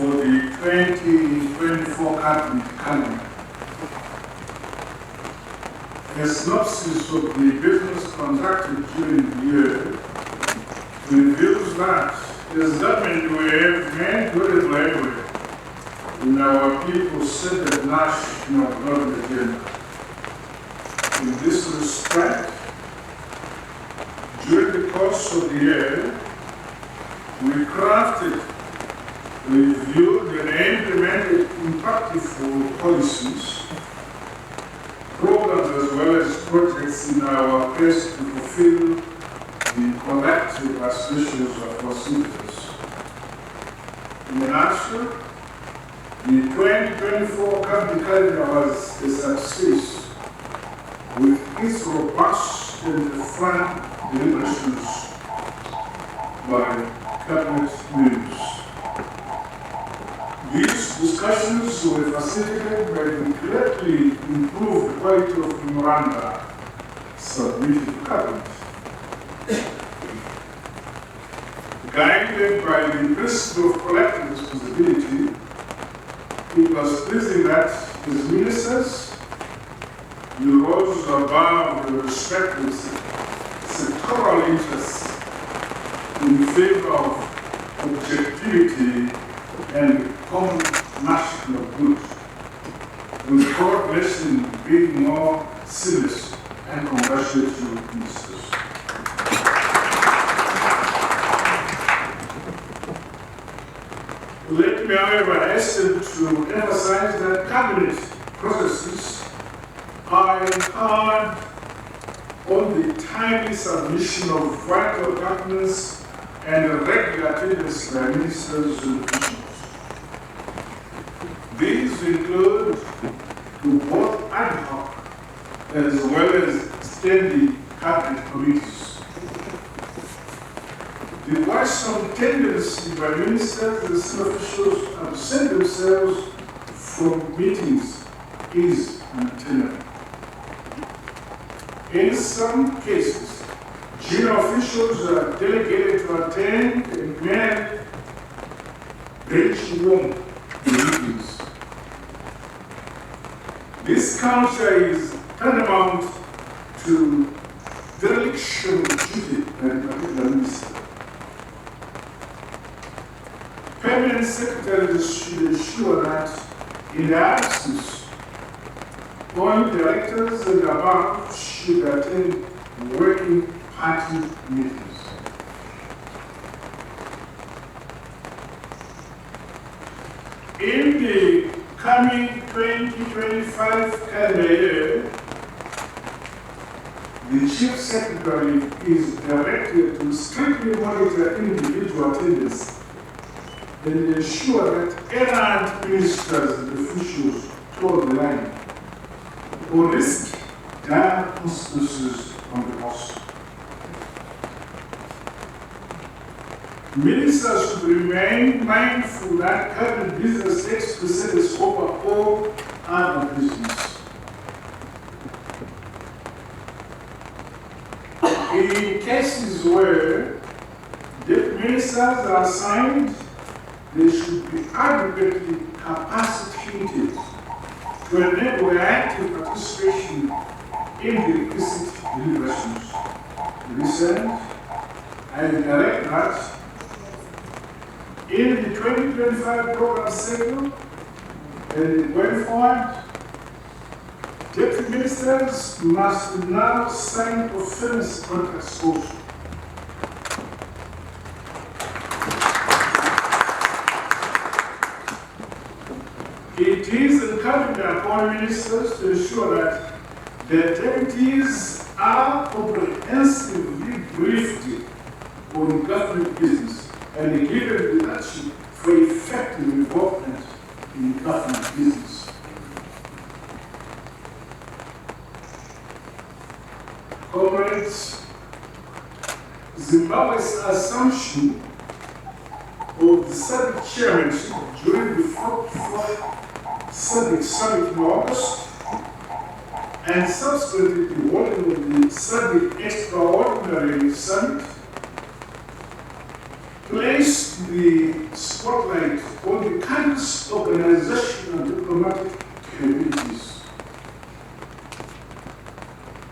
for the 2024 cabinet calendar. A synopsis of the business conducted during the year reveals that as government we have made good headway in our people-centered national development agenda. In this respect, during the course of the year, we crafted, reviewed, and implemented impactful policies, programs, as well as projects in our quest to fulfill the collective aspirations of our citizens. In a nutshell, the 2024 cabinet calendar was a success with its robust and frank deliberations by cabinet members. These discussions were facilitated by the greatly improved quality of memoranda submitted to cabinet. Guided by the principle of collective responsibility, it was pleasing that as ministers, you rose above the respective sectoral interests in favor of objectivity and common national good, with coordination being more serious and congratulatory ministers. Let me, however, hasten to emphasize that cabinet processes are empowered on the timely submission of vital documents and regular attendance by ministers and officials. These include both ad hoc as well as standing cabinet committees. There was some tendency by ministers and senior officials to absent themselves from meetings is untenable. In some cases, junior officials are delegated to attend and man bench room meetings. This culture is tantamount to dereliction of duty by the particular minister. Permanent secretaries should ensure that in the absence, all directors and above should attend working party meetings. In the coming 2025 calendar year, the Chief Secretary is directed to strictly monitor individual attendance and ensure that errant ministers and officials toe the line or risk dire consequences on the cost. Ministers should remain mindful that cabinet business takes precedence over all other business. In cases where deputy ministers are assigned, they should be adequately capacitated to enable active participation in the requisite deliberations. To this end, I direct that in the 2025 program cycle and going forward, deputy ministers must now sign performance contracts also. It is incumbent upon ministers to ensure that their deputies are comprehensively briefed on government business and given leadership for effective involvement in government business. Comrades, Zimbabwe's assumption of the SADC chairmanship during the fourth SADC summit in August and subsequently the holding of the SADC extraordinary summit place the spotlight on the country's organizational and diplomatic capabilities.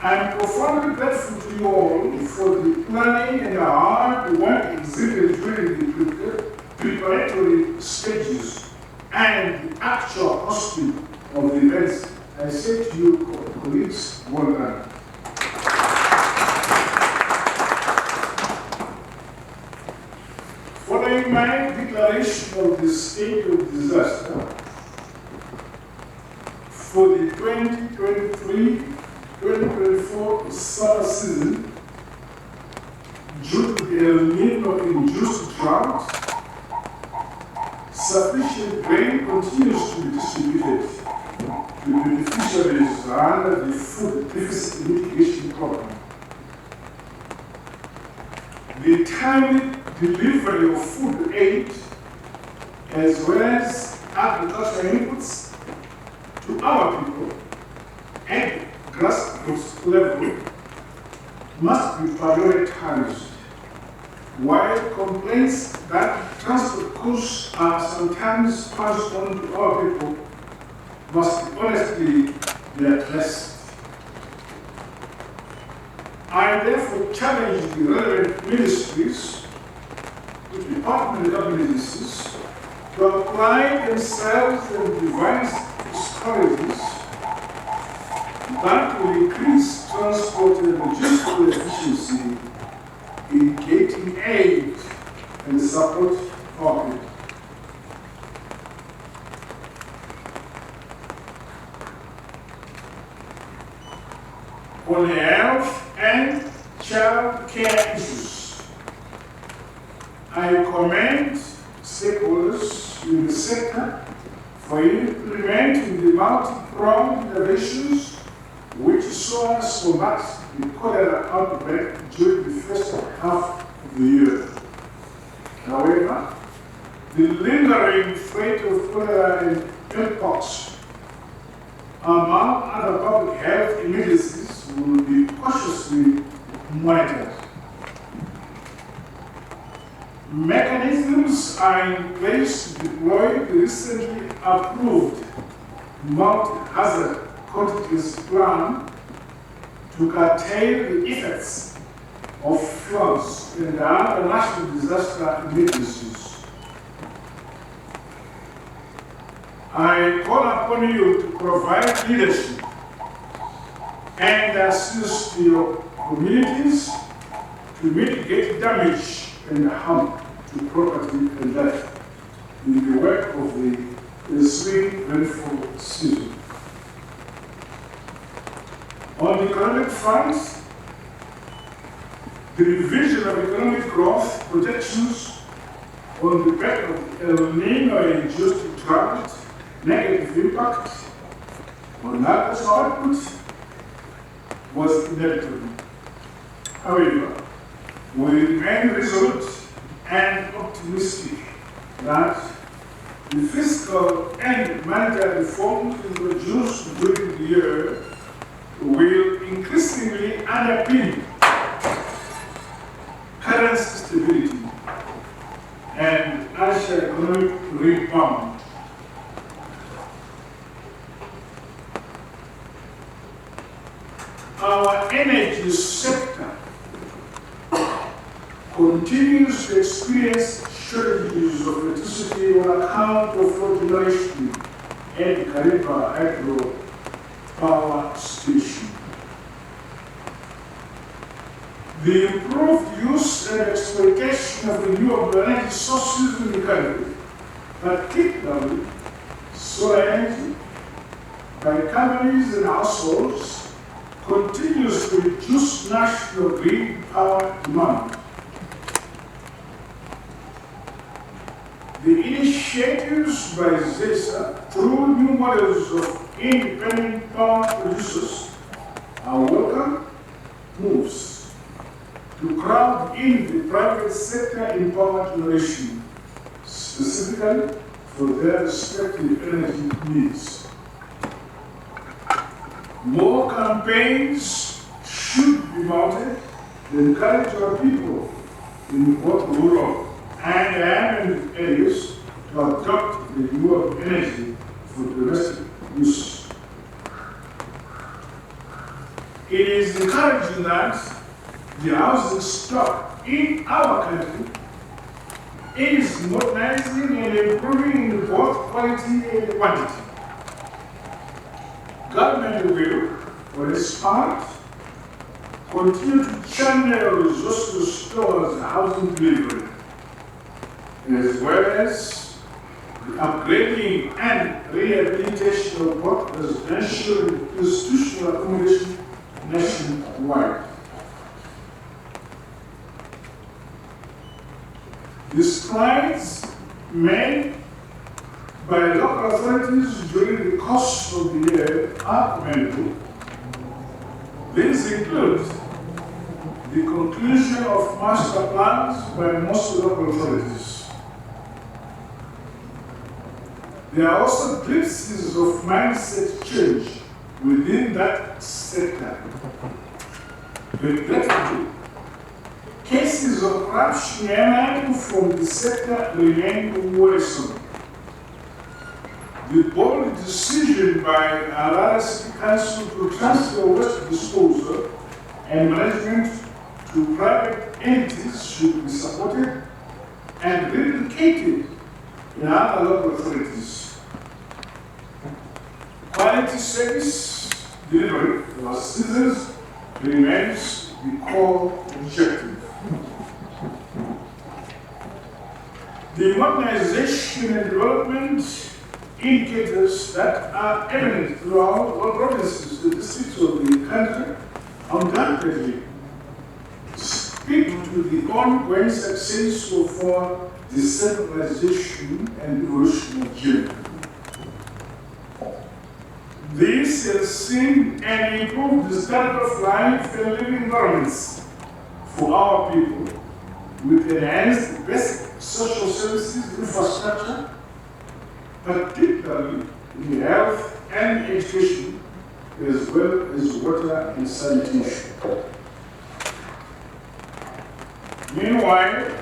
I'm profoundly grateful to you all for the planning and hard work exhibited during the preparatory stages and the actual hosting of the events. I say to you, colleagues, well done. Following my declaration of the state of disaster for the 2023-2024 summer season due to the El Nino-induced drought, sufficient grain continues to be distributed to beneficiaries under the Food Deficit Mitigation Program. The timely delivery of food aid as well as agricultural inputs to our people at grassroots level must be prioritized, while complaints that transport costs are sometimes passed on to our people must honestly be addressed. I therefore challenge the relevant ministries, the department and agencies, to apply themselves and devise strategies that will increase transport and logistical efficiency in getting aid and support for it. On health and child care issues, I commend stakeholders in the sector for implementing the multi-pronged interventions which saw us combat the cholera outbreak during the first half of the year. However, the lingering threat of cholera and mpox, among other public health emergencies, will be cautiously monitored. Mechanisms are in place to deploy the recently approved multi-hazard contingency plan to curtail the effects of floods and other national disaster emergencies. I call upon you to provide leadership and assist your communities to mitigate damage and harm to property and life in the wake of the spring rainfall season. On the economic front, the revision of economic growth projections on the back of El Nino-induced drought negative impact on agricultural output was inevitable. However, we remain resolute and optimistic that the fiscal and monetary reforms introduced during the year will increasingly underpin currency stability and usher economic rebound. Our energy sector continues to experience shortages of electricity on account of flood generation at Kariba Hydro Power Station. The improved use and exploitation of renewable energy sources in the country, particularly solar energy, by companies and households, continues to reduce national green power demand. The initiatives by ZESA through new models of independent power producers are welcome moves to crowd in the private sector in power generation, specifically for their respective energy needs. More campaigns should be mounted to encourage our people in both rural and urban areas to adopt the renewable energy for domestic use. It is encouraging that the housing stock in our country is modernizing and improving in both quality and quantity. Government will, for its part, continue to channel resources towards housing delivery, as well as the upgrading and rehabilitation of both residential and institutional accommodation nationwide. The strides made by local authorities during the course of the year are commendable. These include the conclusion of master plans by most local authorities. There are also glimpses of mindset change within that sector. Regrettably, cases of corruption emanating from the sector remain worrisome. The bold decision by Arara City Council to transfer waste disposal and management to private entities should be supported and replicated in other local authorities. Quality service delivery to our citizens remains the core objective. The modernization and development indicators that are evident throughout all provinces, the districts of the country, undoubtedly speak to the ongoing success of our decentralization and evolution agenda. This has seen and improved the standard of life and living environments for our people with enhanced basic social services infrastructure, particularly in health and education, as well as water and sanitation. Meanwhile,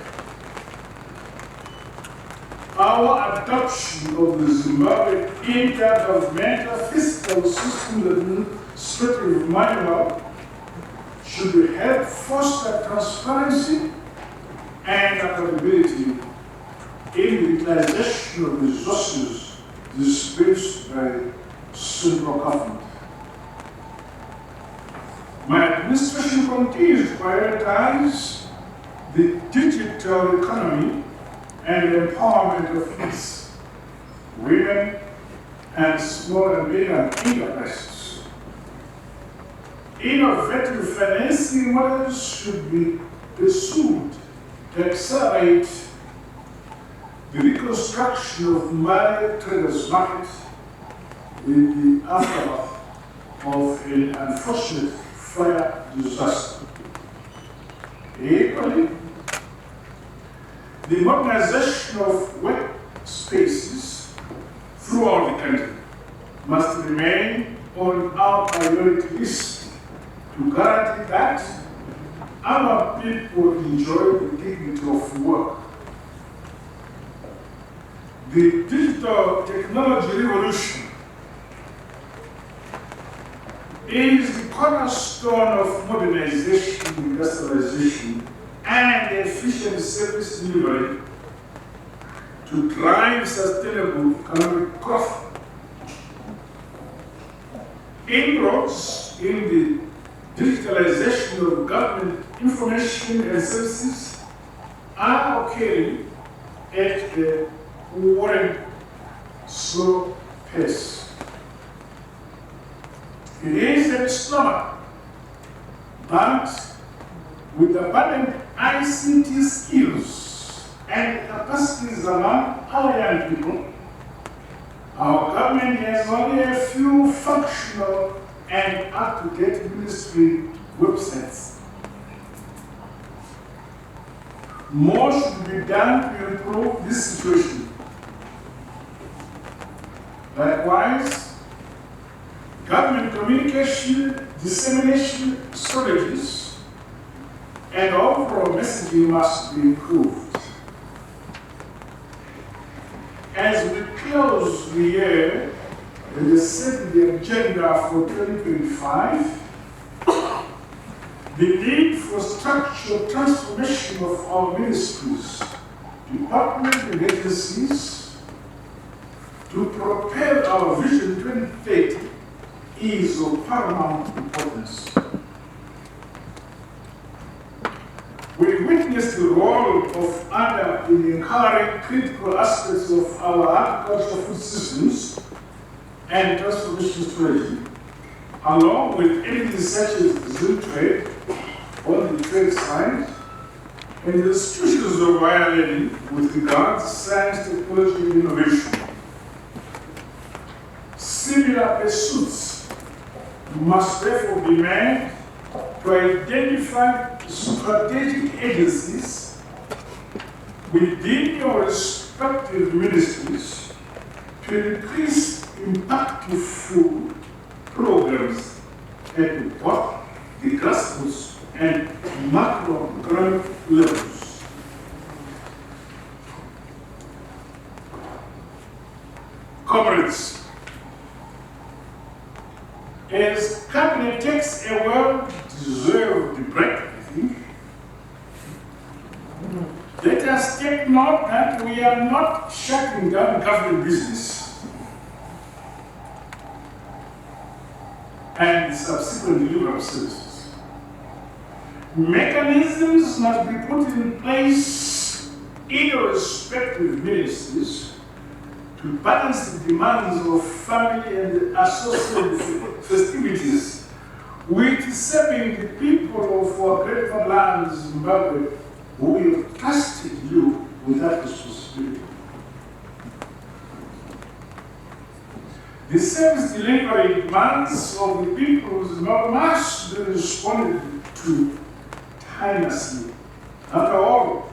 our adoption of the Zimbabwe intergovernmental fiscal system administrative manual should help foster transparency and accountability in the utilization of resources dispersed by central government. My administration continues to prioritize the digital economy and empowerment of youth, women, and small and medium enterprises. Innovative financing models should be pursued to accelerate the reconstruction of Mali traders' market in the aftermath of an unfortunate fire disaster. Equally, the modernization of workspaces throughout the country must remain on our priority list to guarantee that our people enjoy the dignity of work. The digital technology revolution is the cornerstone of modernization, industrialization, and efficient service delivery to drive sustainable economic growth. Inroads in the digitalization of government information and services are occurring at a worrying slow pace. It is a misnomer that with abundant ICT skills and capacities among our young people, our government has only a few functional and up-to-date ministry websites. More should be done to improve this situation. Likewise, government communication, dissemination strategies, and overall messaging must be improved. As we close the year and set the agenda for 2025, the need for structural transformation of our ministries, departments and agencies to propel our Vision 2030 is of paramount importance. We witnessed the role of ADA in empowering critical aspects of our agricultural food systems and transformation strategy, along with entities such as Zoom Trade on the trade side, and the institutions of higher learning with regard to science, technology, and innovation. Similar pursuits must therefore be made to identify strategic agencies within your respective ministries to increase impactful programs at both the grassroots and macroeconomic levels. Comrades, as Cabinet takes a well-deserved break, I think, let us take note that we are not shutting down government business and subsequent delivery of services. Mechanisms must be put in place in your respective ministries to balance the demands of family and associated festivities with serving the people of our great land, Zimbabwe, who have trusted you with that responsibility. The service delivery demands of the people of Zimbabwe must be responded to tirelessly. After all,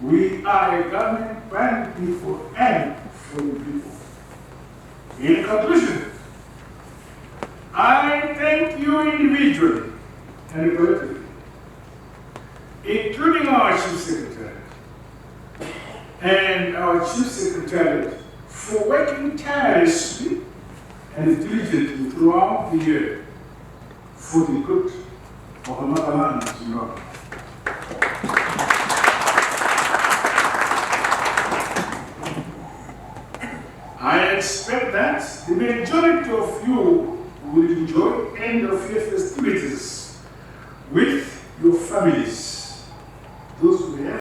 we are a government by the people and for the people. In conclusion, I thank you individually and collectively, including our Chief Secretary and our Chief Secretariat, for working tirelessly and diligently throughout the year for the good of our motherland, Zimbabwe. I expect that the majority of you will enjoy end of year festivities with your families.